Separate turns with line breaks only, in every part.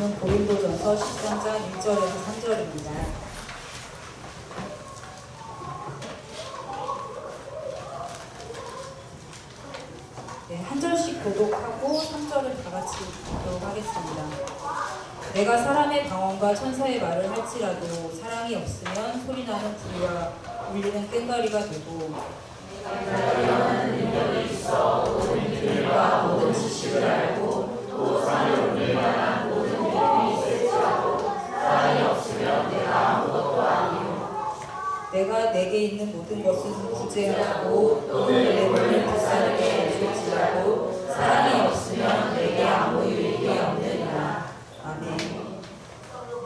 말씀은 고린도전서 13장 1절에서 3절입니다. 네, 한 절씩 교독하고 3절을 다 같이 읽도록 하겠습니다. 내가 사람의 방언과 천사의 말을 할지라도 사랑이 없으면 소리나는 불과 울리는 꽹과리가 되고
하나님은 능력이 있어 모든 비밀과 모든 지식을 알고 또 사람을 올릴 만한 모든 믿음이 있을지라도 사랑이 없으면 내가 아무것도 아니요.
내가 내게 있는 모든 것은 구제하고 또 내 몸을 불사르게 해줄지라도 사랑이 없으면 내게 아무 유익이 없느니라. 아멘.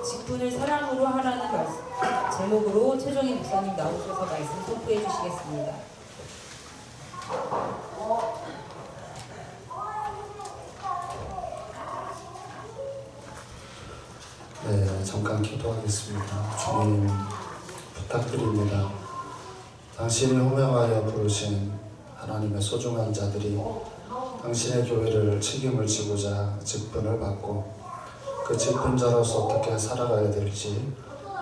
직분을 사랑으로 하라는 말씀 제목으로 최종희 목사님 나오셔서 말씀 선포해 주시겠습니다.
네, 잠깐 기도하겠습니다. 주님 부탁드립니다. 당신이 호명하여 부르신 하나님의 소중한 자들이 당신의 교회를 책임을 지고자 직분을 받고 그 직분자로서 어떻게 살아가야 될지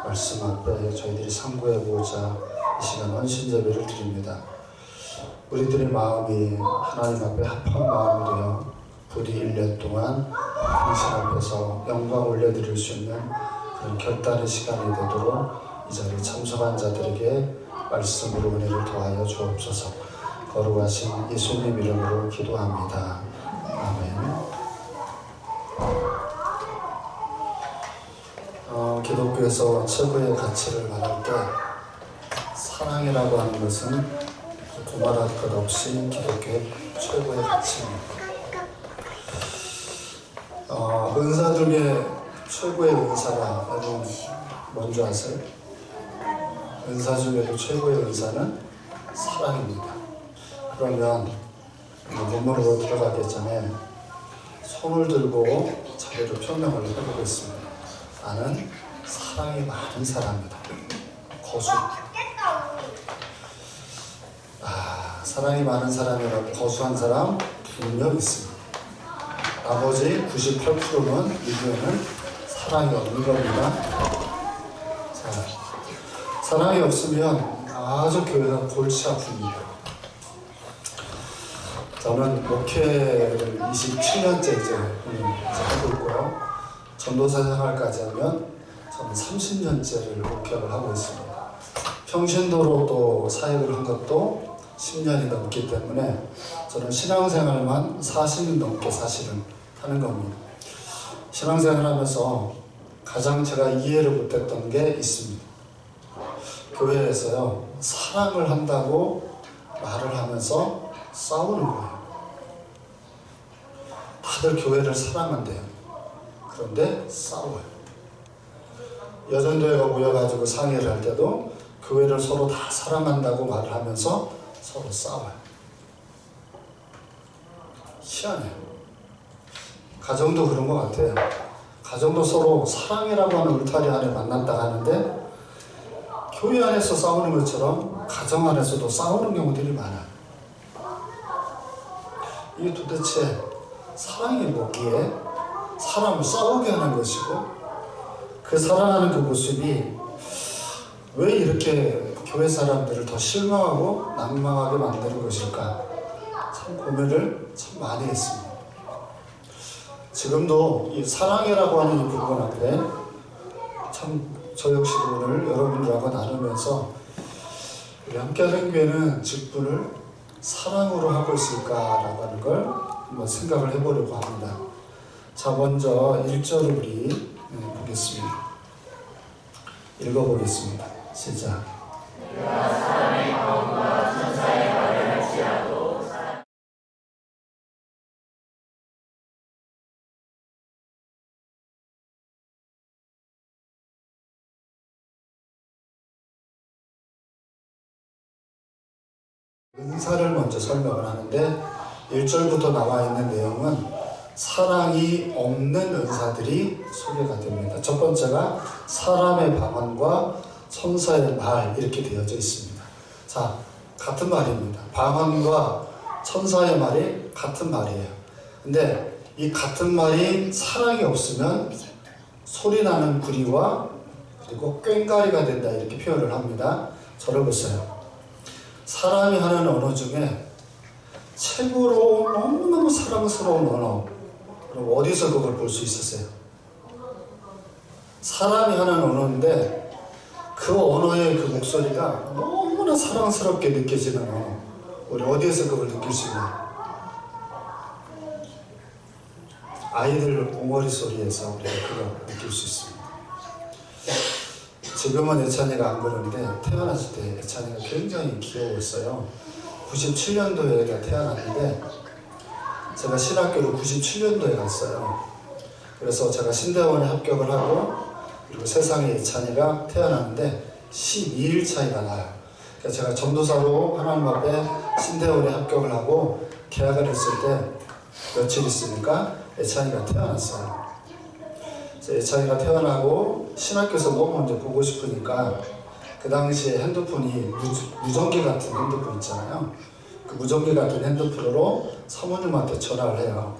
말씀 앞에 저희들이 상고해보자 이 시간 헌신제비를 드립니다. 우리들의 마음이 하나님 앞에 합한 마음이 되어 부디 1년 동안 당신 앞에서 영광 올려드릴 수 있는 그런 결단의 시간이 되도록 이 자리에 참석한 자들에게 말씀으로 은혜를 더하여 주옵소서. 거룩하신 예수님 이름으로 기도합니다. 아멘. 기독교에서 최고의 가치를 말할 때 사랑이라고 하는 것은 두말할 것 없이 기독교의 최고의 가치입니다. 은사 중에 최고의 은사가 여러분 뭔지 아세요? 은사 중에도 최고의 은사는 사랑입니다. 그러면 본문으로 들어가기 전에 손을 들고 자기를 표명을 해보겠습니다. 나는 사랑이 많은 사람이다. 거수. 사랑이 많은 사람이라고 거수한 사람 2명 있습니다. 나머지 98%는 이거는 사랑이 없는 겁니다. 자, 사랑이 없으면 아주 교회가 골치 아픕니다. 저는 목회를 27년째 이제 하고 있고요. 전도사 생활까지 하면 저는 30년째를 목회를 하고 있습니다. 평신도로 또 사역을 한 것도 10년이 넘기 때문에 저는 신앙생활만 40년 넘게 사실은 하는 겁니다. 신앙생활 하면서 가장 제가 이해를 못했던 게 있습니다. 교회에서요, 사랑을 한다고 말을 하면서 싸우는 거예요. 다들 교회를 사랑한대요. 그런데 싸워요. 여전도회가 모여가지고 상의를 할 때도 교회를 서로 다 사랑한다고 말을 하면서 서로 싸워요. 희한해요. 가정도 그런 것 같아요. 가정도 서로 사랑이라고 하는 울타리 안에 만났다 하는데 교회 안에서 싸우는 것처럼 가정 안에서도 싸우는 경우들이 많아요. 이게 도대체 사랑이 뭐기에 사람을 싸우게 하는 것이고 그 사랑하는 그 모습이 왜 이렇게 교회 사람들을 더 실망하고 낭망하게 만드는 것일까? 참 고민을 참 많이 했습니다. 지금도 이 사랑이라고 하는 이 부분 앞에 참 저 역시도 오늘 여러분들하고 나누면서 우리 함께하는 교회는 직분을 사랑으로 하고 있을까라고 하는 걸 한번 생각을 해보려고 합니다. 자, 먼저 1절을 우리 보겠습니다. 읽어보겠습니다. 시작.
내가 사람의 마음과 천사의 말을 할지라도
은사를 먼저 설명을 하는데 1절부터 나와 있는 내용은 사랑이 없는 은사들이 소개가 됩니다. 첫 번째가 사람의 방언과 천사의 말 이렇게 되어져 있습니다. 자, 같은 말입니다. 방언과 천사의 말이 같은 말이에요. 근데 이 같은 말이 사랑이 없으면 소리나는 구리와 그리고 꽹과리가 된다 이렇게 표현을 합니다. 들어보세요. 사람이 하는 언어 중에 최고로 너무너무 사랑스러운 언어, 그럼 어디서 그걸 볼 수 있었어요? 사람이 하는 언어인데 그 언어의 그 목소리가 너무나 사랑스럽게 느껴지는 언어, 우리 어디에서 그걸 느낄 수 있나요? 아이들 옹알이 소리에서 우리가 그걸 느낄 수 있습니다. 지금은 예찬이가 안 그러는데 태어났을 때 예찬이가 굉장히 귀여웠어요. 97년도에 태어났는데 제가 신학교를 97년도에 갔어요. 그래서 제가 신대원에 합격을 하고 그리고 세상에 예찬이가 태어났는데 12일 차이가 나요. 그러니까 제가 전도사로 하나님 앞에 신대원에 합격을 하고 계약을 했을 때 며칠 있으니까 예찬이가 태어났어요. 그래서 예찬이가 태어나고 신학교에서 너무 이제 보고 싶으니까 그 당시에 핸드폰이 무전기 같은 핸드폰 있잖아요. 그 무전기 같은 핸드폰으로 사모님한테 전화를 해요.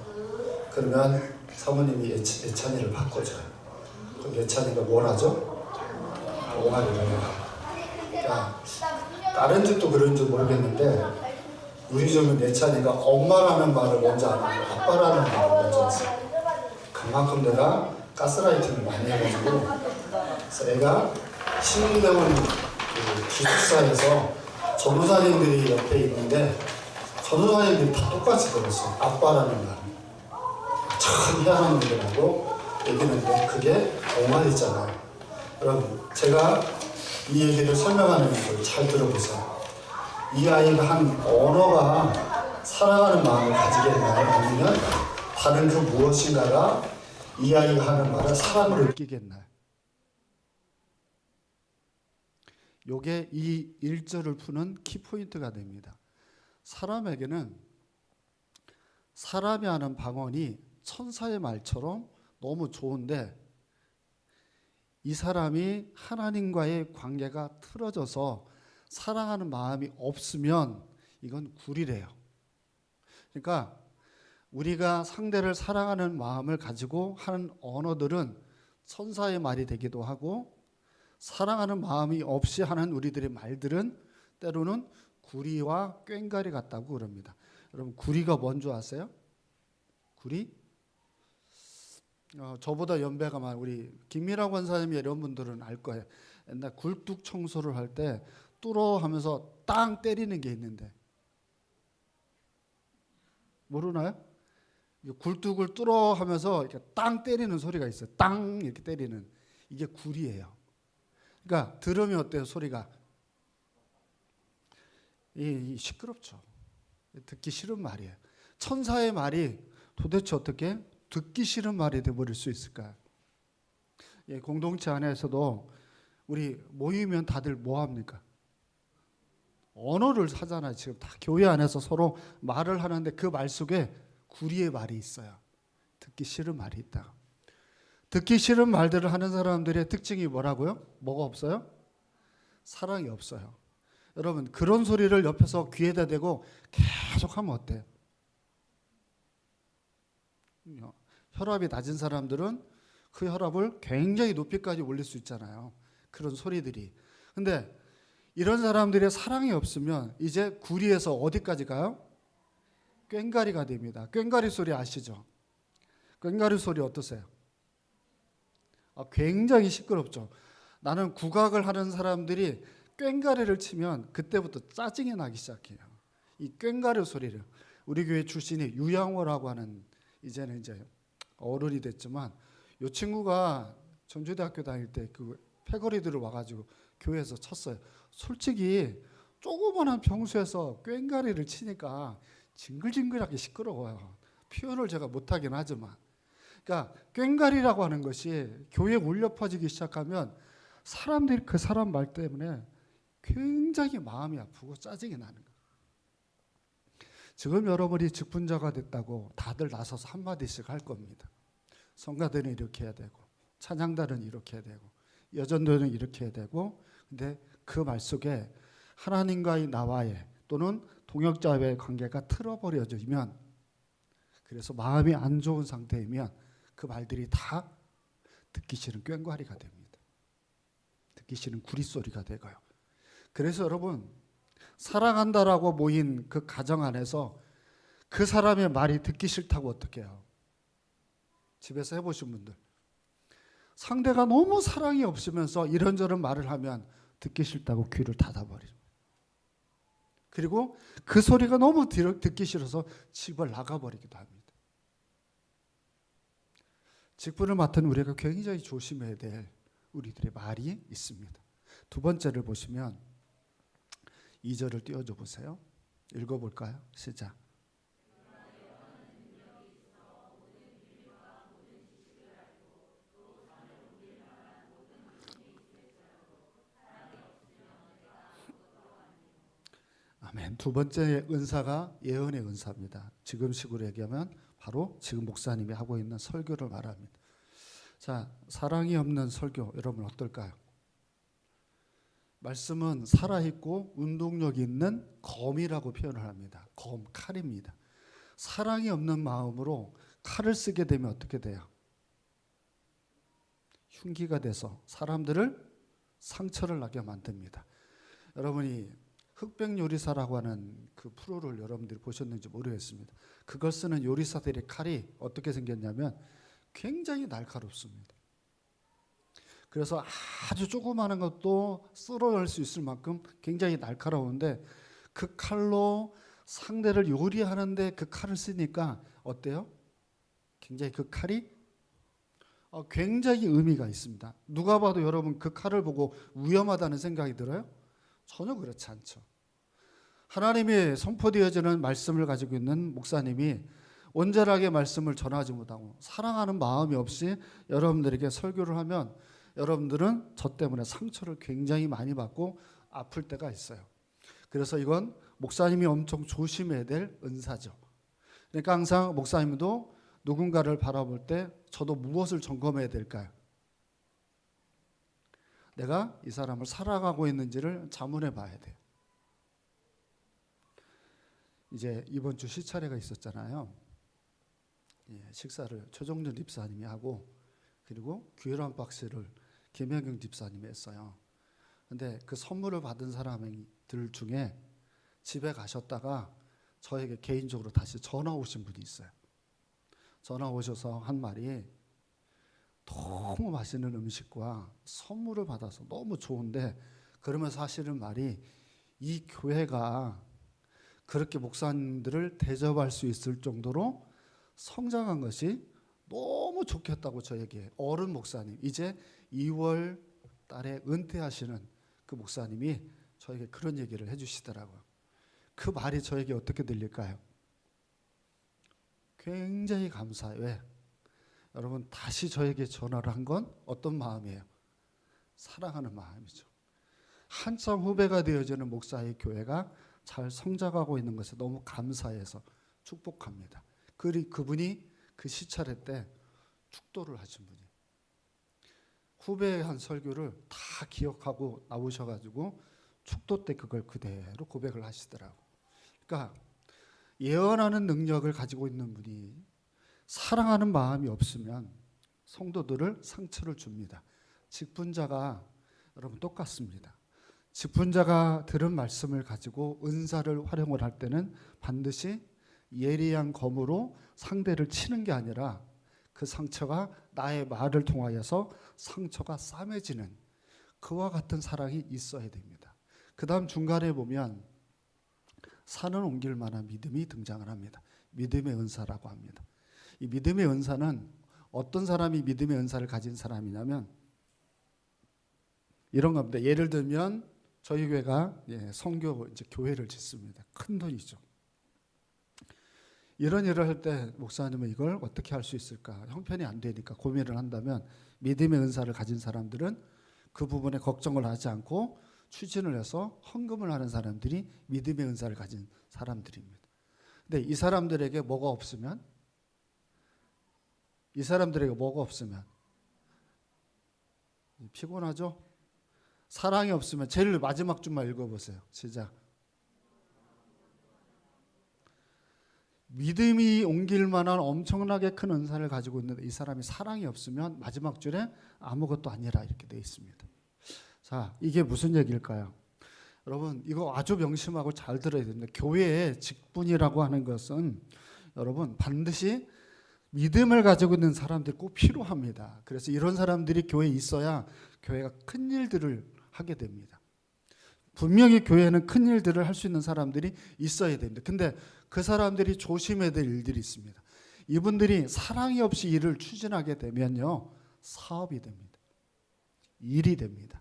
그러면 사모님이 예찬이를 바꿔줘요. 그럼 예찬이가 뭘 하죠? 옹알이를 해요. 그러니까 다른 집도 그런지 모르겠는데 우리 집은 예찬이가 엄마라는 말을 먼저 안 하고 아빠라는 말을 먼저 했어요. 그만큼 내가 가스라이팅을 많이 해가지고 그래서 애가 신대원 그 기숙사에서 전도사님들이 옆에 있는데 전도사님들이 다 똑같이 들었어요. 아빠라는 말. 참 희한한 일이라고 얘기했는데 그게 옹알이잖아요. 여러분 제가 이 얘기를 설명하는 걸 잘 들어보세요. 이 아이가 한 언어가 사랑하는 마음을 가지겠나요? 아니면 다른 그 무엇인가가 이 아이가 하는 말에 사랑을 느끼겠나요? 요게 이 1절을 푸는 키포인트가 됩니다. 사람에게는 사람이 하는 방언이 천사의 말처럼 너무 좋은데 이 사람이 하나님과의 관계가 틀어져서 사랑하는 마음이 없으면 이건 굴이래요. 그러니까 우리가 상대를 사랑하는 마음을 가지고 하는 언어들은 천사의 말이 되기도 하고 사랑하는 마음이 없이 하는 우리들의 말들은 때로는 구리와 꽹과리 같다고 그럽니다. 여러분 구리가 뭔지 아세요? 구리? 저보다 연배가 많은 우리 김미라 권사님 이런 분들은 알 거예요. 옛날 굴뚝 청소를 할 때 뚫어 하면서 땅 때리는 게 있는데 모르나요? 굴뚝을 뚫어 하면서 이렇게 땅 때리는 소리가 있어요. 땅 이렇게 때리는 이게 굴이에요. 그러니까 들으면 어때요? 소리가 이 시끄럽죠. 듣기 싫은 말이에요. 천사의 말이 도대체 어떻게 듣기 싫은 말이 되어버릴 수 있을까요? 공동체 안에서도 우리 모이면 다들 뭐 합니까? 언어를 하잖아요. 지금 다 교회 안에서 서로 말을 하는데 그 말 속에 구리의 말이 있어요. 듣기 싫은 말이 있다. 듣기 싫은 말들을 하는 사람들의 특징이 뭐라고요? 뭐가 없어요? 사랑이 없어요. 여러분 그런 소리를 옆에서 귀에다 대고 계속 하면 어때요? 혈압이 낮은 사람들은 그 혈압을 굉장히 높이까지 올릴 수 있잖아요. 그런 소리들이. 근데 이런 사람들의 사랑이 없으면 이제 구리에서 어디까지 가요? 꽹과리가 됩니다. 꽹과리 소리 아시죠? 꽹과리 소리 어떠세요? 굉장히 시끄럽죠. 나는 국악을 하는 사람들이 꽹과리를 치면 그때부터 짜증이 나기 시작해요. 이 꽹과리 소리를 우리 교회 출신이 유양호라고 하는 이제는 이제 어른이 됐지만 이 친구가 전주대학교 다닐 때 그 패거리들을 와가지고 교회에서 쳤어요. 솔직히 조그만한 병수에서 꽹과리를 치니까 징글징글하게 시끄러워요. 표현을 제가 못하긴 하지만 그러니까 꽹과리라고 하는 것이 교회에 울려 퍼지기 시작하면 사람들이 그 사람 말 때문에 굉장히 마음이 아프고 짜증이 나는 거예요. 지금 여러분이 직분자가 됐다고 다들 나서서 한마디씩 할 겁니다. 성가대는 이렇게 해야 되고 찬양단은 이렇게 해야 되고 여전도는 이렇게 해야 되고 근데 그 말 속에 하나님과의 나와의 또는 동역자와의 관계가 틀어버려지면 그래서 마음이 안 좋은 상태이면 그 말들이 다
듣기 싫은 꽹과리가 됩니다. 듣기 싫은 구릿소리가 되고요. 그래서 여러분, 사랑한다라고 모인 그 가정 안에서 그 사람의 말이 듣기 싫다고 어떻게 해요? 집에서 해보신 분들, 상대가 너무 사랑이 없으면서 이런저런 말을 하면 듣기 싫다고 귀를 닫아버리죠. 그리고 그 소리가 너무 듣기 싫어서 집을 나가버리기도 합니다. 직분을 맡은 우리가 굉장히 조심해야 될 우리들의 말이 있습니다. 두 번째를 보시면 2절을 띄워줘 보세요. 읽어볼까요? 시작. 아멘. 두 번째 은사가 예언의 은사입니다. 지금 식으로 얘기하면 바로 지금 목사님이 하고 있는 설교를 말합니다. 자, 사랑이 없는 설교, 여러분 어떨까요? 말씀은 살아있고 운동력 있는 검이라고 표현을 합니다. 검, 칼입니다. 사랑이 없는 마음으로 칼을 쓰게 되면 어떻게 돼요? 흉기가 돼서 사람들을 상처를 나게 만듭니다. 여러분이 흑백 요리사라고 하는 그 프로를 여러분들이 보셨는지 모르겠습니다. 그걸 쓰는 요리사들의 칼이 어떻게 생겼냐면 굉장히 날카롭습니다. 그래서 아주 조그마한 것도 쓸어낼 수 있을 만큼 굉장히 날카로운데 그 칼로 상대를 요리하는데 그 칼을 쓰니까 어때요? 굉장히 그 칼이 굉장히 의미가 있습니다. 누가 봐도 여러분 그 칼을 보고 위험하다는 생각이 들어요? 전혀 그렇지 않죠. 하나님이 선포되어지는 말씀을 가지고 있는 목사님이 온전하게 말씀을 전하지 못하고 사랑하는 마음이 없이 여러분들에게 설교를 하면 여러분들은 저 때문에 상처를 굉장히 많이 받고 아플 때가 있어요. 그래서 이건 목사님이 엄청 조심해야 될 은사죠. 그러니까 항상 목사님도 누군가를 바라볼 때 저도 무엇을 점검해야 될까요? 내가 이 사람을 사랑하고 있는지를 자문해 봐야 돼요. 이제 이번 주 시차례가 있었잖아요. 식사를 최종준 집사님이 하고 그리고 귀한 박스를 김혜경 집사님이 했어요. 근데 그 선물을 받은 사람들 중에 집에 가셨다가 저에게 개인적으로 다시 전화 오신 분이 있어요. 전화 오셔서 한 말이 너무 맛있는 음식과 선물을 받아서 너무 좋은데 그러면서 하시는 말이 이 교회가 그렇게 목사님들을 대접할 수 있을 정도로 성장한 것이 너무 좋겠다고 저에게 어른 목사님 이제 2월 달에 은퇴하시는 그 목사님이 저에게 그런 얘기를 해주시더라고요. 그 말이 저에게 어떻게 들릴까요? 굉장히 감사해요. 왜? 여러분 다시 저에게 전화를 한 건 어떤 마음이에요? 사랑하는 마음이죠. 한참 후배가 되어지는 목사의 교회가 잘 성장하고 있는 것에 너무 감사해서 축복합니다. 그분이 그 시차례 때 축도를 하신 분이에요. 후배의 한 설교를 다 기억하고 나오셔가지고 축도 때 그걸 그대로 고백을 하시더라고. 그러니까 예언하는 능력을 가지고 있는 분이 사랑하는 마음이 없으면 성도들을 상처를 줍니다. 직분자가 여러분 똑같습니다. 직분자가 들은 말씀을 가지고 은사를 활용을 할 때는 반드시 예리한 검으로 상대를 치는 게 아니라 그 상처가 나의 말을 통하여서 상처가 싸매지는 그와 같은 사랑이 있어야 됩니다. 그 다음 중간에 보면 산을 옮길 만한 믿음이 등장을 합니다. 믿음의 은사라고 합니다. 이 믿음의 은사는 어떤 사람이 믿음의 은사를 가진 사람이냐면 이런 겁니다. 예를 들면 저희 교회가 선교 이제 교회를 짓습니다. 큰 돈이죠. 이런 일을 할 때 목사님은 이걸 어떻게 할 수 있을까? 형편이 안 되니까 고민을 한다면 믿음의 은사를 가진 사람들은 그 부분에 걱정을 하지 않고 추진을 해서 헌금을 하는 사람들이 믿음의 은사를 가진 사람들입니다. 근데 이 사람들에게 뭐가 없으면 피곤하죠? 사랑이 없으면 제일 마지막 줄만 읽어보세요. 시작. 믿음이 옮길 만한 엄청나게 큰 은사를 가지고 있는데 이 사람이 사랑이 없으면 마지막 줄에 아무것도 아니라 이렇게 되어 있습니다. 자, 이게 무슨 얘기일까요? 여러분, 이거 아주 명심하고 잘 들어야 됩니다. 교회의 직분이라고 하는 것은 여러분 반드시 믿음을 가지고 있는 사람들이 꼭 필요합니다. 그래서 이런 사람들이 교회에 있어야 교회가 큰 일들을 하게 됩니다. 분명히 교회는 큰 일들을 할 수 있는 사람들이 있어야 됩니다. 근데 그 사람들이 조심해야 될 일들이 있습니다. 이분들이 사랑이 없이 일을 추진하게 되면요, 사업이 됩니다. 일이 됩니다.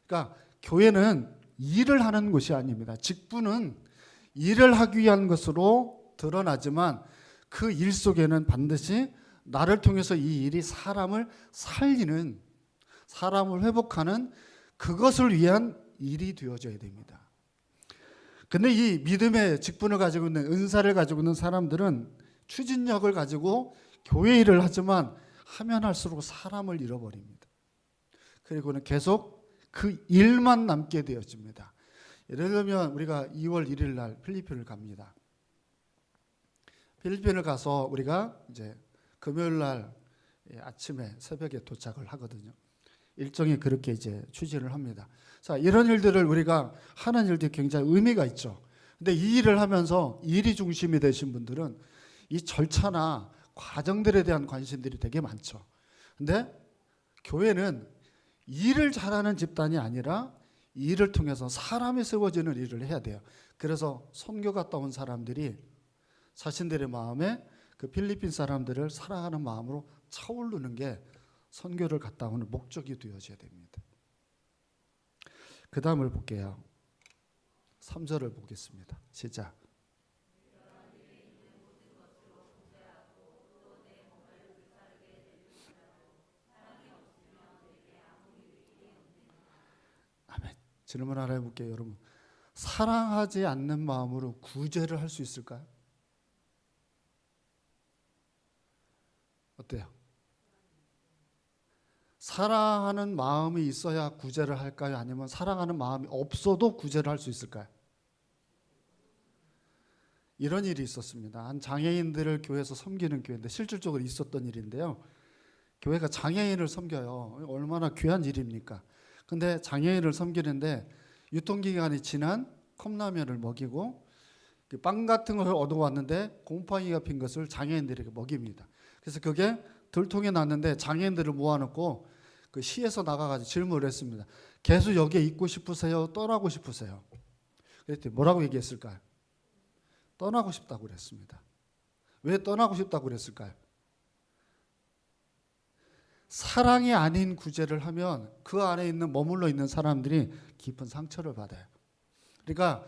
그러니까 교회는 일을 하는 곳이 아닙니다. 직분은 일을 하기 위한 것으로 드러나지만 그 일 속에는 반드시 나를 통해서 이 일이 사람을 살리는, 사람을 회복하는 그것을 위한 일이 되어져야 됩니다. 근데 이 믿음의 직분을 가지고 있는, 은사를 가지고 있는 사람들은 추진력을 가지고 교회 일을 하지만 하면 할수록 사람을 잃어버립니다. 그리고는 계속 그 일만 남게 되어집니다. 예를 들면 우리가 2월 1일 날 필리핀을 갑니다. 필리핀을 가서 우리가 이제 금요일 날 아침에 새벽에 도착을 하거든요. 일정이 그렇게 이제 추진을 합니다. 자, 이런 일들을 우리가 하는 일들이 굉장히 의미가 있죠. 근데 이 일을 하면서 일이 중심이 되신 분들은 이 절차나 과정들에 대한 관심들이 되게 많죠. 근데 교회는 일을 잘하는 집단이 아니라 일을 통해서 사람이 세워지는 일을 해야 돼요. 그래서 선교 갔다 온 사람들이 자신들의 마음에 그 필리핀 사람들을 사랑하는 마음으로 차오르는 게 선교를 갔다 오는 목적이 되어져야 됩니다. 그 다음을 볼게요. 3절을 보겠습니다. 시작. 아멘. 질문 하나 해볼게요. 여러분, 사랑하지 않는 마음으로 구제를 할 수 있을까요? 어때요? 사랑하는 마음이 있어야 구제를 할까요? 아니면 사랑하는 마음이 없어도 구제를 할 수 있을까요? 이런 일이 있었습니다. 한 장애인들을 교회에서 섬기는 교회인데 실질적으로 있었던 일인데요. 교회가 장애인을 섬겨요. 얼마나 귀한 일입니까? 근데 장애인을 섬기는데 유통기간이 지난 컵라면을 먹이고 빵 같은 걸 얻어왔는데 곰팡이가 핀 것을 장애인들에게 먹입니다. 그래서 그게 들통이 났는데 장애인들을 모아놓고 그 시에서 나가가지고 질문을 했습니다. 계속 여기에 있고 싶으세요? 떠나고 싶으세요? 그랬더니 뭐라고 얘기했을까요? 떠나고 싶다고 그랬습니다. 왜 떠나고 싶다고 그랬을까요? 사랑이 아닌 구제를 하면 그 안에 있는 머물러 있는 사람들이 깊은 상처를 받아요. 그러니까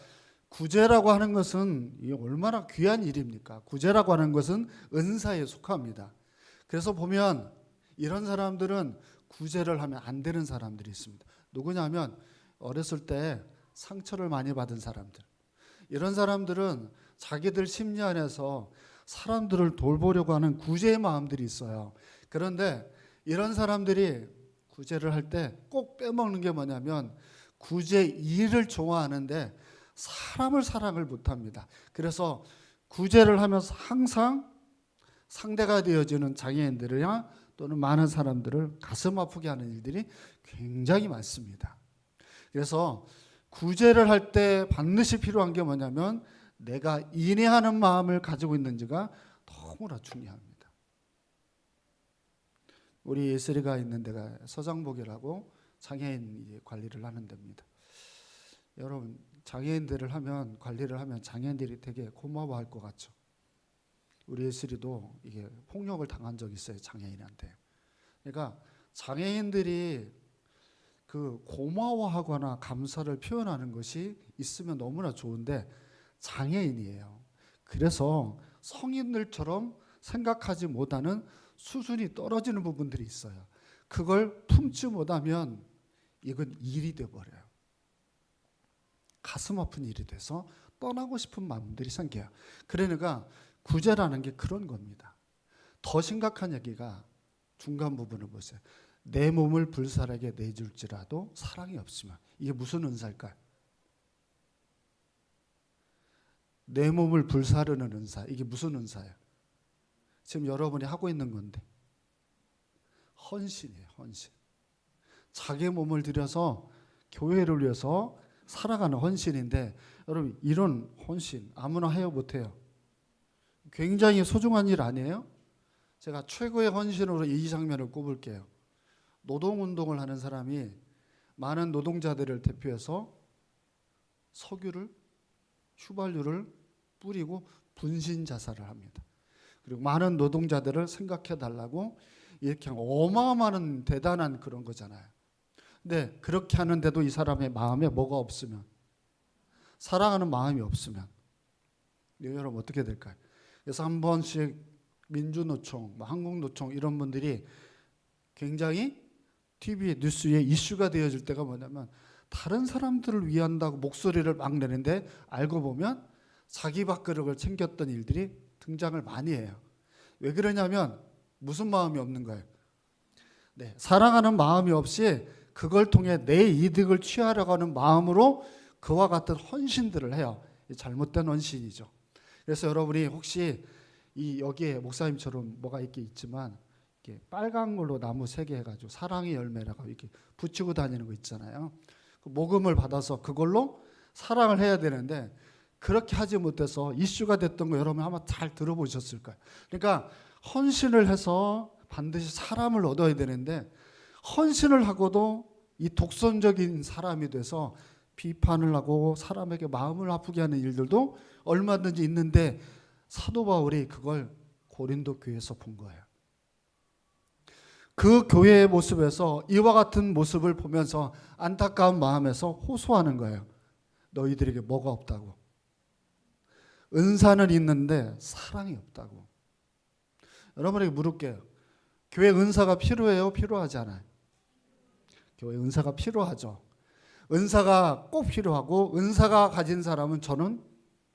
구제라고 하는 것은 이게 얼마나 귀한 일입니까? 구제라고 하는 것은 은사에 속합니다. 그래서 보면 이런 사람들은 구제를 하면 안 되는 사람들이 있습니다. 누구냐면 어렸을 때 상처를 많이 받은 사람들. 이런 사람들은 자기들 심리 안에서 사람들을 돌보려고 하는 구제의 마음들이 있어요. 그런데 이런 사람들이 구제를 할 때 꼭 빼먹는 게 뭐냐면 구제 일을 좋아하는데 사람을 사랑을 못합니다. 그래서 구제를 하면서 항상 상대가 되어지는 장애인들이나 또는 많은 사람들을 가슴 아프게 하는 일들이 굉장히 많습니다. 그래서 구제를 할 때 반드시 필요한 게 뭐냐면 내가 인내하는 마음을 가지고 있는지가 너무나 중요합니다. 우리 예슬이가 있는 데가 서장복이라고 장애인 관리를 하는 데입니다. 여러분, 장애인들을 하면, 관리를 하면 장애인들이 되게 고마워할 것 같죠. 우리 예슬이도 이게 폭력을 당한 적이 있어요, 장애인한테. 그러니까 장애인들이 그 고마워하거나 감사를 표현하는 것이 있으면 너무나 좋은데 장애인이에요. 그래서 성인들처럼 생각하지 못하는 수준이 떨어지는 부분들이 있어요. 그걸 품지 못하면 이건 일이 돼버려요. 가슴 아픈 일이 돼서 떠나고 싶은 마음들이 생겨요. 그러니까 구제라는 게 그런 겁니다. 더 심각한 얘기가 중간 부분을 보세요. 내 몸을 불살에게 내줄지라도 사랑이 없으면 이게 무슨 은사일까요? 내 몸을 불사르는 은사. 이게 무슨 은사예요? 지금 여러분이 하고 있는 건데 헌신이에요. 헌신. 자기 몸을 들여서 교회를 위해서 살아가는 헌신인데 여러분 이런 헌신 아무나 해요 못해요? 굉장히 소중한 일 아니에요? 제가 최고의 헌신으로 이 장면을 꼽을게요. 노동운동을 하는 사람이 많은 노동자들을 대표해서 석유를 휘발유를 뿌리고 분신 자살을 합니다. 그리고 많은 노동자들을 생각해 달라고 이렇게 어마어마한 대단한 그런 거잖아요. 근데 그렇게 하는데도 이 사람의 마음에 뭐가 없으면, 사랑하는 마음이 없으면 여러분 어떻게 될까요? 그래서 한 번씩 민주노총, 한국노총 이런 분들이 굉장히 TV에 뉴스에 이슈가 되어질 때가 뭐냐면 다른 사람들을 위한다고 목소리를 막 내는데 알고 보면 자기 밥그릇을 챙겼던 일들이 등장을 많이 해요. 왜 그러냐면 무슨 마음이 없는 거예요? 네, 사랑하는 마음이 없이 그걸 통해 내 이득을 취하려고 하는 마음으로 그와 같은 헌신들을 해요. 잘못된 헌신이죠. 그래서 여러분이 혹시 여기에 목사님처럼 뭐가 이렇게 있지만 이렇게 빨간 걸로 나무 3개 해가지고 사랑의 열매라고 이렇게 붙이고 다니는 거 있잖아요. 그 모금을 받아서 그걸로 사랑을 해야 되는데 그렇게 하지 못해서 이슈가 됐던 거 여러분 아마 잘 들어보셨을 거예요. 그러니까 헌신을 해서 반드시 사람을 얻어야 되는데 헌신을 하고도 이 독선적인 사람이 돼서 비판을 하고 사람에게 마음을 아프게 하는 일들도 얼마든지 있는데 사도 바울이 그걸 고린도 교회에서 본 거예요. 그 교회의 모습에서 이와 같은 모습을 보면서 안타까운 마음에서 호소하는 거예요. 너희들에게 뭐가 없다고? 은사는 있는데 사랑이 없다고. 여러분에게 물을게요. 교회 은사가 필요해요? 필요하지 않아요? 교회 은사가 필요하죠. 은사가 꼭 필요하고 은사가 가진 사람은 저는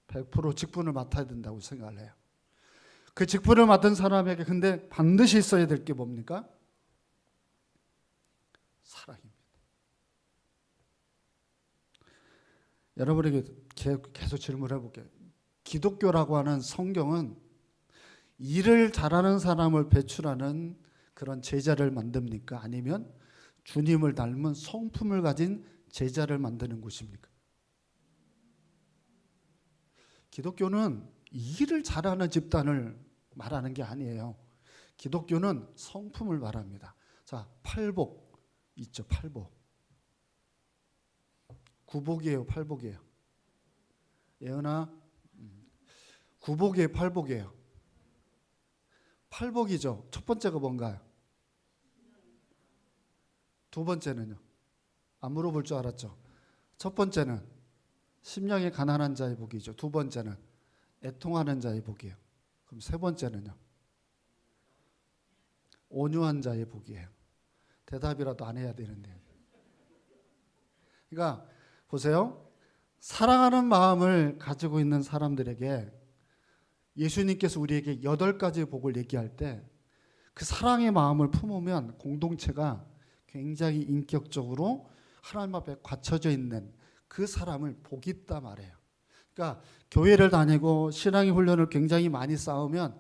100% 직분을 맡아야 된다고 생각을 해요. 그 직분을 맡은 사람에게 근데 반드시 있어야 될 게 뭡니까? 사랑입니다. 여러분에게 계속 질문을 해볼게요. 기독교라고 하는 성경은 일을 잘하는 사람을 배출하는 그런 제자를 만듭니까? 아니면 주님을 닮은 성품을 가진 제자를 만드는 곳입니까? 기독교는 일을 잘하는 집단을 말하는 게 아니에요. 기독교는 성품을 말합니다. 자, 팔복 있죠, 팔복. 구복이에요, 팔복이에요? 예은아, 구복이에요, 팔복이에요? 팔복이죠. 첫 번째가 뭔가요? 두 번째는요? 안 물어볼 줄 알았죠. 첫 번째는 심령이 가난한 자의 복이죠. 두 번째는 애통하는 자의 복이에요. 그럼 세 번째는요? 온유한 자의 복이에요. 대답이라도 안 해야 되는데. 그러니까 보세요. 사랑하는 마음을 가지고 있는 사람들에게 예수님께서 우리에게 8가지의 복을 얘기할 때 그 사랑의 마음을 품으면 공동체가 굉장히 인격적으로 하나님 앞에 갖춰져 있는 그 사람을 복이 있다 말해요. 그러니까 교회를 다니고 신앙의 훈련을 굉장히 많이 쌓으면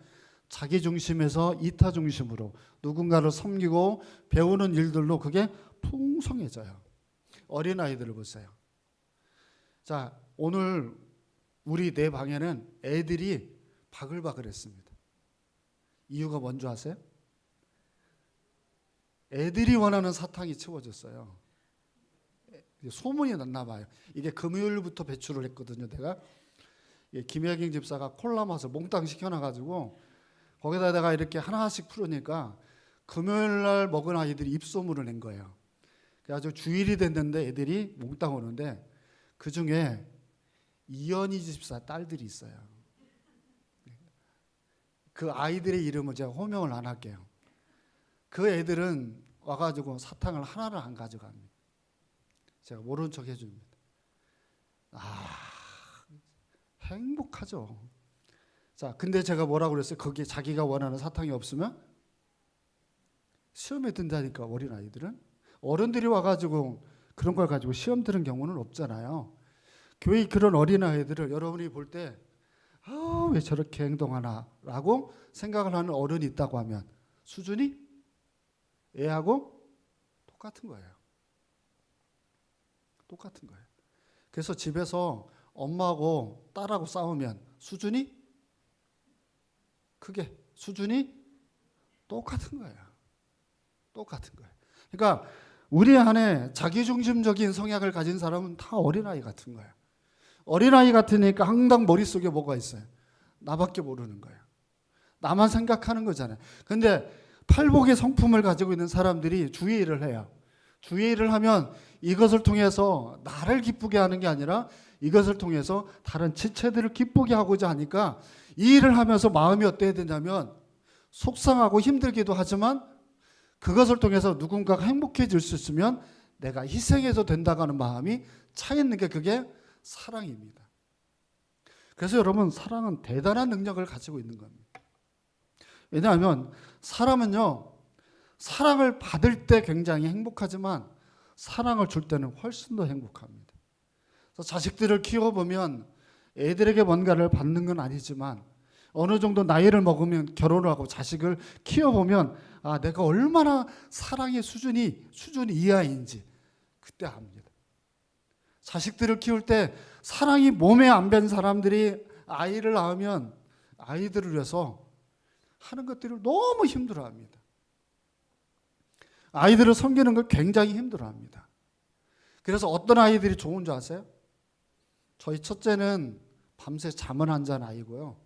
자기 중심에서 이타 중심으로 누군가를 섬기고 배우는 일들로 그게 풍성해져요. 어린아이들을 보세요. 자, 오늘 우리 내 방에는 애들이 바글바글했습니다. 이유가 뭔지 아세요? 애들이 원하는 사탕이 채워졌어요. 소문이 났나 봐요. 이게 금요일부터 배출을 했거든요. 내가 김혜경 집사가 콜라 맛을 몽땅 시켜놔가지고 거기다 내가 이렇게 하나씩 풀으니까 금요일날 먹은 아이들이 입소문을 낸 거예요. 그래가지고 주일이 됐는데 애들이 몽땅 오는데 그 중에 이연희 집사 딸들이 있어요. 그 아이들의 이름을 제가 호명을 안 할게요. 그 애들은 와가지고 사탕을 하나를 안 가져갑니다. 제가 모른 척 해줍니다. 행복하죠. 자, 근데 제가 뭐라고 그랬어요? 거기에 자기가 원하는 사탕이 없으면 시험에 든다니까. 어린아이들은 어른들이 와가지고 그런 걸 가지고 시험 드는 경우는 없잖아요. 교회 그런 어린아이들을 여러분이 볼 때 왜 저렇게 행동하나라고 생각을 하는 어른이 있다고 하면 수준이 애하고 똑같은 거예요. 똑같은 거예요. 그래서 집에서 엄마하고 딸하고 싸우면 수준이 똑같은 거예요. 똑같은 거예요. 그러니까 우리 안에 자기중심적인 성향을 가진 사람은 다 어린아이 같은 거예요. 어린아이 같으니까 항상 머릿속에 뭐가 있어요? 나밖에 모르는 거예요. 나만 생각하는 거잖아요. 근데 팔복의 성품을 가지고 있는 사람들이 주의를 해요. 주의를 하면 이것을 통해서 나를 기쁘게 하는 게 아니라 이것을 통해서 다른 지체들을 기쁘게 하고자 하니까 이 일을 하면서 마음이 어때야 되냐면 속상하고 힘들기도 하지만 그것을 통해서 누군가가 행복해질 수 있으면 내가 희생해도 된다고 하는 마음이 차 있는 게 그게 사랑입니다. 그래서 여러분 사랑은 대단한 능력을 가지고 있는 겁니다. 왜냐하면 사람은요 사랑을 받을 때 굉장히 행복하지만 사랑을 줄 때는 훨씬 더 행복합니다. 그래서 자식들을 키워보면 애들에게 뭔가를 받는 건 아니지만 어느 정도 나이를 먹으면 결혼을 하고 자식을 키워보면 아 내가 얼마나 사랑의 수준이 이하인지 그때 압니다. 자식들을 키울 때 사랑이 몸에 안 밴 사람들이 아이를 낳으면 아이들을 위해서 하는 것들을 너무 힘들어합니다. 아이들을 섬기는 걸 굉장히 힘들어합니다. 그래서 어떤 아이들이 좋은 줄 아세요? 저희 첫째는 밤새 잠을 안 잔 아이고요.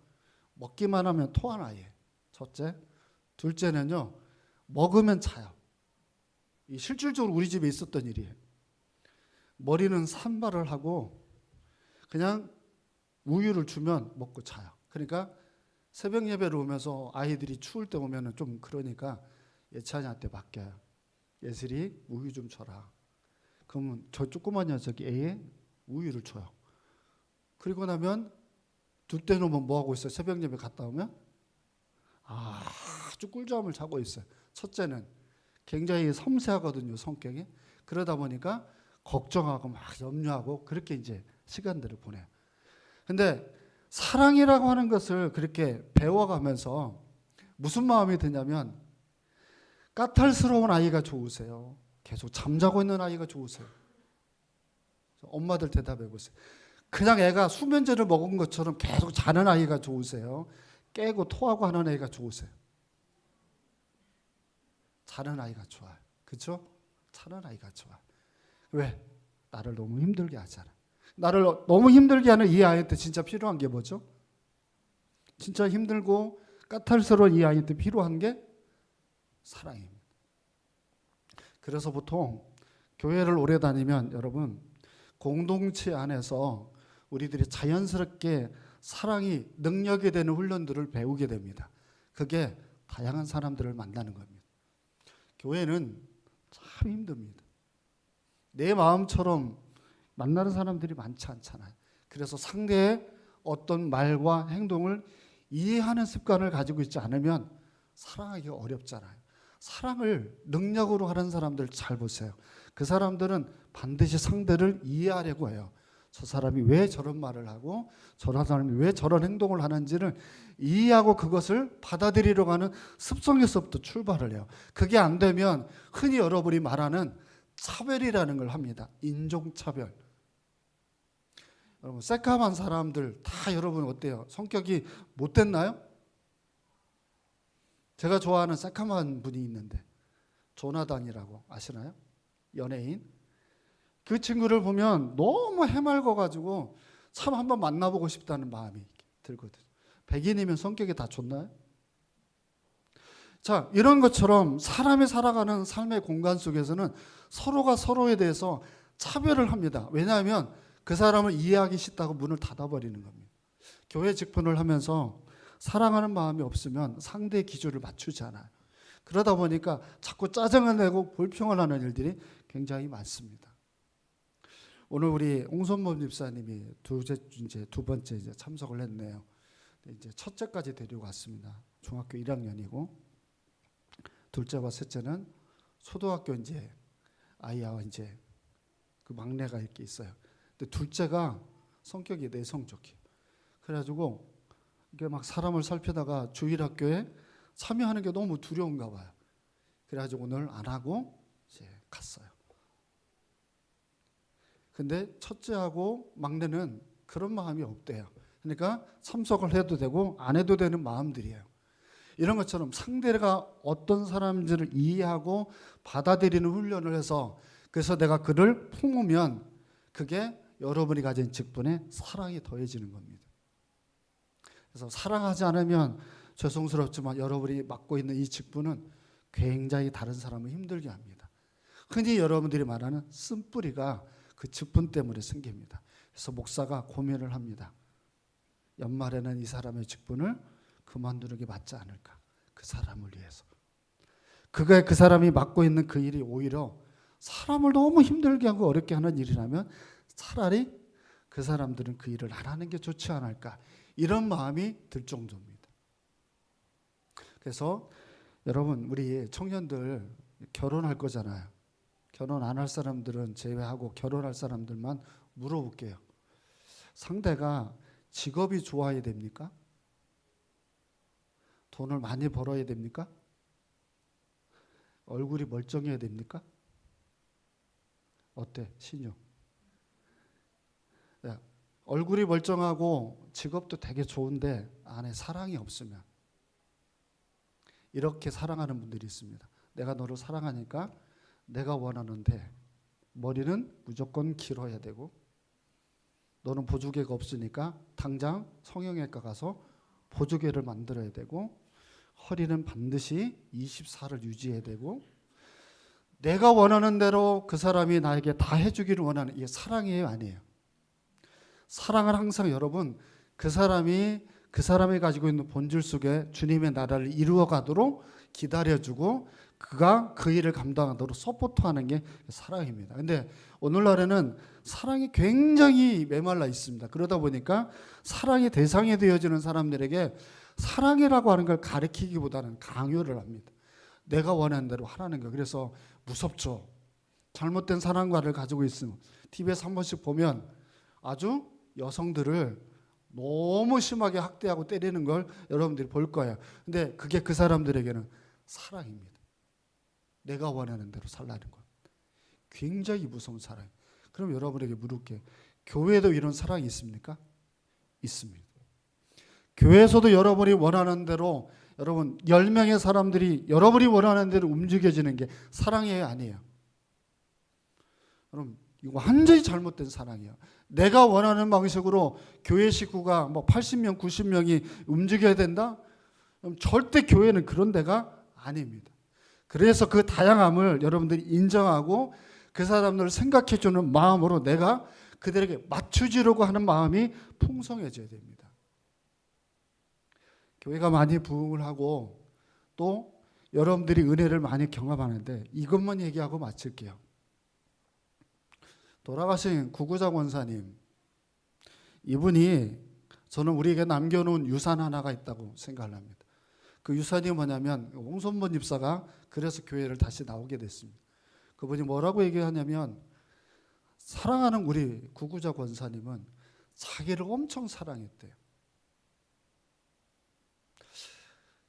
먹기만 하면 토한 아이예요. 첫째. 둘째는요. 먹으면 자요. 이 실질적으로 우리 집에 있었던 일이에요. 머리는 산발을 하고 그냥 우유를 주면 먹고 자요. 그러니까 새벽 예배를 오면서 아이들이 추울 때 오면은 좀 그러니까 예찬이한테 맡겨요. 예슬이 우유 좀 줘라. 그러면 저 조그만 녀석이 애에 우유를 줘요. 그리고 나면 둘째 놈은 뭐 하고 있어요? 새벽 예배 갔다 오면 아주 꿀잠을 자고 있어요. 첫째는 굉장히 섬세하거든요, 성격이. 그러다 보니까 걱정하고 막 염려하고 그렇게 이제 시간들을 보내요. 근데 사랑이라고 하는 것을 그렇게 배워가면서 무슨 마음이 드냐면 까탈스러운 아이가 좋으세요? 계속 잠자고 있는 아이가 좋으세요? 엄마들 대답해 보세요. 그냥 애가 수면제를 먹은 것처럼 계속 자는 아이가 좋으세요? 깨고 토하고 하는 아이가 좋으세요? 자는 아이가 좋아요. 그렇죠? 자는 아이가 좋아요. 왜? 나를 너무 힘들게 하잖아. 나를 너무 힘들게 하는 이 아이한테 진짜 필요한 게 뭐죠? 진짜 힘들고 까탈스러운 이 아이한테 필요한 게 사랑입니다. 그래서 보통 교회를 오래 다니면 여러분 공동체 안에서 우리들이 자연스럽게 사랑이 능력이 되는 훈련들을 배우게 됩니다. 그게 다양한 사람들을 만나는 겁니다. 교회는 참 힘듭니다. 내 마음처럼 만나는 사람들이 많지 않잖아요. 그래서 상대의 어떤 말과 행동을 이해하는 습관을 가지고 있지 않으면 사랑하기가 어렵잖아요. 사랑을 능력으로 하는 사람들 잘 보세요. 그 사람들은 반드시 상대를 이해하려고 해요. 저 사람이 왜 저런 말을 하고 저런 사람이 왜 저런 행동을 하는지를 이해하고 그것을 받아들이려고 하는 습성에서부터 출발을 해요. 그게 안 되면 흔히 여러분이 말하는 차별이라는 걸 합니다. 인종차별. 여러분 새까만 사람들 다 여러분 어때요? 성격이 못됐나요? 제가 좋아하는 새까만 분이 있는데 조나단이라고 아시나요? 연예인. 그 친구를 보면 너무 해맑아가지고 참 한번 만나보고 싶다는 마음이 들거든요. 백인이면 성격이 다 좋나요? 자, 이런 것처럼 사람이 살아가는 삶의 공간 속에서는 서로가 서로에 대해서 차별을 합니다. 왜냐하면 그 사람을 이해하기 싫다고 문을 닫아버리는 겁니다. 교회 직분을 하면서 사랑하는 마음이 없으면 상대의 기준을 맞추지 않아요. 그러다 보니까 자꾸 짜증을 내고 불평을 하는 일들이 굉장히 많습니다. 오늘 우리 옹선범 집사님이 두 번째 이제 참석을 했네요. 이제 첫째까지 데리고 왔습니다. 중학교 1학년이고 둘째와 셋째는 초등학교 이제 아이와 이제 그 막내가 이렇게 있어요. 근데 둘째가 성격이 내성적이에요. 그래가지고 이게 막 사람을 살피다가 주일학교에 참여하는 게 너무 두려운가 봐요. 그래가지고 오늘 안 하고 이제 갔어요. 근데 첫째하고 막내는 그런 마음이 없대요. 그러니까 참석을 해도 되고 안 해도 되는 마음들이에요. 이런 것처럼 상대가 어떤 사람인지를 이해하고 받아들이는 훈련을 해서 그래서 내가 그를 품으면 그게 여러분이 가진 직분에 사랑이 더해지는 겁니다. 그래서 사랑하지 않으면 죄송스럽지만 여러분이 맡고 있는 이 직분은 굉장히 다른 사람을 힘들게 합니다. 흔히 여러분들이 말하는 쓴뿌리가 그 직분 때문에 생깁니다. 그래서 목사가 고민을 합니다. 연말에는 이 사람의 직분을 그만두는 게 맞지 않을까? 그 사람을 위해서. 그 사람이 맡고 있는 그 일이 오히려 사람을 너무 힘들게 하고 어렵게 하는 일이라면 차라리 그 사람들은 그 일을 안 하는 게 좋지 않을까? 이런 마음이 들 정도입니다. 그래서 여러분 우리 청년들 결혼할 거잖아요. 결혼 안 할 사람들은 제외하고 결혼할 사람들만 물어볼게요. 상대가 직업이 좋아야 됩니까? 돈을 많이 벌어야 됩니까? 얼굴이 멀쩡해야 됩니까? 어때? 신유. 야, 얼굴이 멀쩡하고 직업도 되게 좋은데 안에 사랑이 없으면 이렇게 사랑하는 분들이 있습니다. 내가 너를 사랑하니까 내가 원하는데 머리는 무조건 길어야 되고 너는 보조개가 없으니까 당장 성형외과 가서 보조개를 만들어야 되고 허리는 반드시 24를 유지해야 되고 내가 원하는 대로 그 사람이 나에게 다 해주기를 원하는 이게 사랑이에요, 아니에요? 사랑은 항상 여러분 그 사람이 가지고 있는 본질 속에 주님의 나라를 이루어가도록 기다려주고 그가 그 일을 감당하도록 서포트하는 게 사랑입니다. 근데 오늘날에는 사랑이 굉장히 메말라 있습니다. 그러다 보니까 사랑의 대상이 되어지는 사람들에게 사랑이라고 하는 걸 가르치기보다는 강요를 합니다. 내가 원하는 대로 하라는 거. 그래서 무섭죠. 잘못된 사랑관을 가지고 있으면 TV에서 한 번씩 보면 아주 여성들을 너무 심하게 학대하고 때리는 걸 여러분들이 볼 거예요. 근데 그게 그 사람들에게는 사랑입니다. 내가 원하는 대로 살라는 것. 굉장히 무서운 사랑. 그럼 여러분에게 물을게요. 교회에도 이런 사랑이 있습니까? 있습니다. 교회에서도 여러분이 원하는 대로 여러분 10명의 사람들이 여러분이 원하는 대로 움직여지는 게 사랑이에요, 아니에요? 여러분 이거 완전히 잘못된 사랑이에요. 내가 원하는 방식으로 교회 식구가 뭐 80명, 90명이 움직여야 된다? 그럼 절대 교회는 그런 데가 아닙니다. 그래서 그 다양함을 여러분들이 인정하고 그 사람들을 생각해 주는 마음으로 내가 그들에게 맞춰주려고 하는 마음이 풍성해져야 됩니다. 교회가 많이 부흥을 하고 또 여러분들이 은혜를 많이 경험하는데 이것만 얘기하고 마칠게요. 돌아가신 구구자 권사님, 이분이 저는 우리에게 남겨놓은 유산 하나가 있다고 생각을 합니다. 그 유산이 뭐냐면 홍선본 집사가 그래서 교회를 다시 나오게 됐습니다. 그분이 뭐라고 얘기하냐면 사랑하는 우리 구구자 권사님은 자기를 엄청 사랑했대요.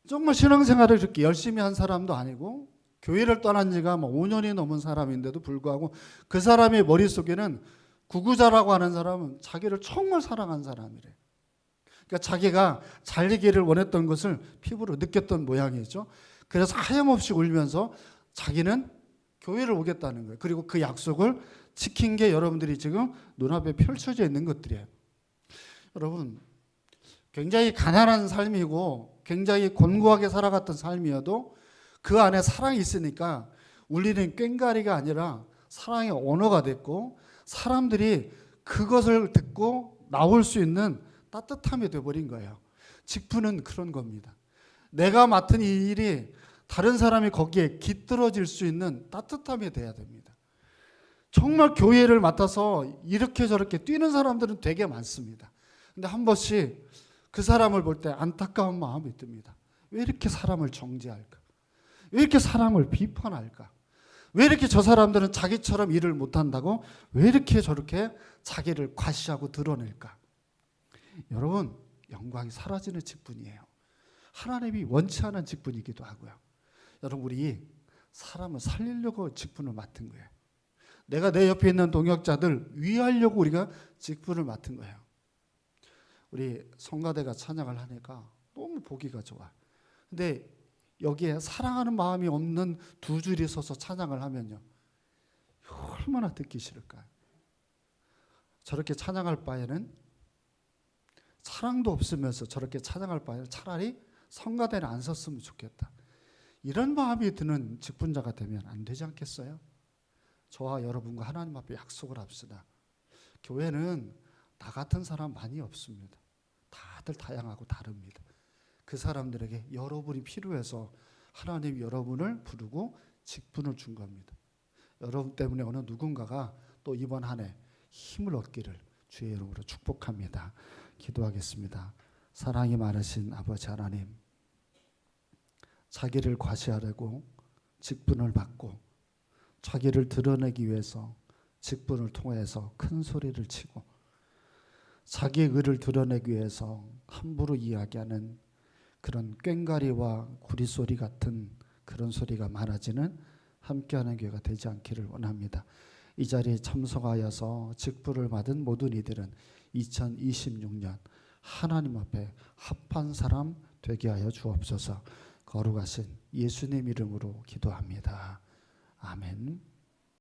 정말 신앙생활을 이렇게 열심히 한 사람도 아니고 교회를 떠난 지가 뭐 5년이 넘은 사람인데도 불구하고 그 사람의 머릿속에는 구구자라고 하는 사람은 자기를 정말 사랑한 사람이래. 그러니까 자기가 잘되기를 원했던 것을 피부로 느꼈던 모양이죠. 그래서 하염없이 울면서 자기는 교회를 오겠다는 거예요. 그리고 그 약속을 지킨 게 여러분들이 지금 눈앞에 펼쳐져 있는 것들이에요. 여러분 굉장히 가난한 삶이고 굉장히 곤고하게 살아갔던 삶이어도 그 안에 사랑이 있으니까 울리는 꽹가리가 아니라 사랑의 언어가 됐고 사람들이 그것을 듣고 나올 수 있는 따뜻함이 되어버린 거예요. 직분은 그런 겁니다. 내가 맡은 이 일이 다른 사람이 거기에 깃들어질 수 있는 따뜻함이 돼야 됩니다. 정말 교회를 맡아서 이렇게 저렇게 뛰는 사람들은 되게 많습니다. 근데 한 번씩 그 사람을 볼 때 안타까운 마음이 듭니다. 왜 이렇게 사람을 정죄할까? 왜 이렇게 사람을 비판할까? 왜 이렇게 저 사람들은 자기처럼 일을 못한다고 왜 이렇게 저렇게 자기를 과시하고 드러낼까? 여러분 영광이 사라지는 직분이에요. 하나님이 원치 않은 직분이기도 하고요. 여러분, 우리 사람을 살리려고 직분을 맡은 거예요. 내가 내 옆에 있는 동역자들 위하려고 우리가 직분을 맡은 거예요. 우리 성가대가 찬양을 하니까 너무 보기가 좋아. 근데 여기에 사랑하는 마음이 없는 두 줄이 서서 찬양을 하면요, 얼마나 듣기 싫을까요? 저렇게 찬양할 바에는, 사랑도 없으면서 저렇게 찬양할 바에는 차라리 성가대는 안 섰으면 좋겠다. 이런 마음이 드는 직분자가 되면 안 되지 않겠어요? 저와 여러분과 하나님 앞에 약속을 합시다. 교회는 나 같은 사람 많이 없습니다. 다들 다양하고 다릅니다. 그 사람들에게 여러분이 필요해서 하나님이 여러분을 부르고 직분을 준 겁니다. 여러분 때문에 어느 누군가가 또 이번 한 해 힘을 얻기를 주의 이름으로 축복합니다. 기도하겠습니다. 사랑이 많으신 아버지 하나님, 자기를 과시하려고 직분을 받고 자기를 드러내기 위해서 직분을 통해서 큰 소리를 치고 자기의 의를 드러내기 위해서 함부로 이야기하는 그런 꽹과리와 구리소리 같은 그런 소리가 많아지는 함께하는 교회가 되지 않기를 원합니다. 이 자리에 참석하여서 직분을 받은 모든 이들은 2026년 하나님 앞에 합한 사람 되게 하여 주옵소서. 거룩하신 예수님 이름으로 기도합니다. 아멘.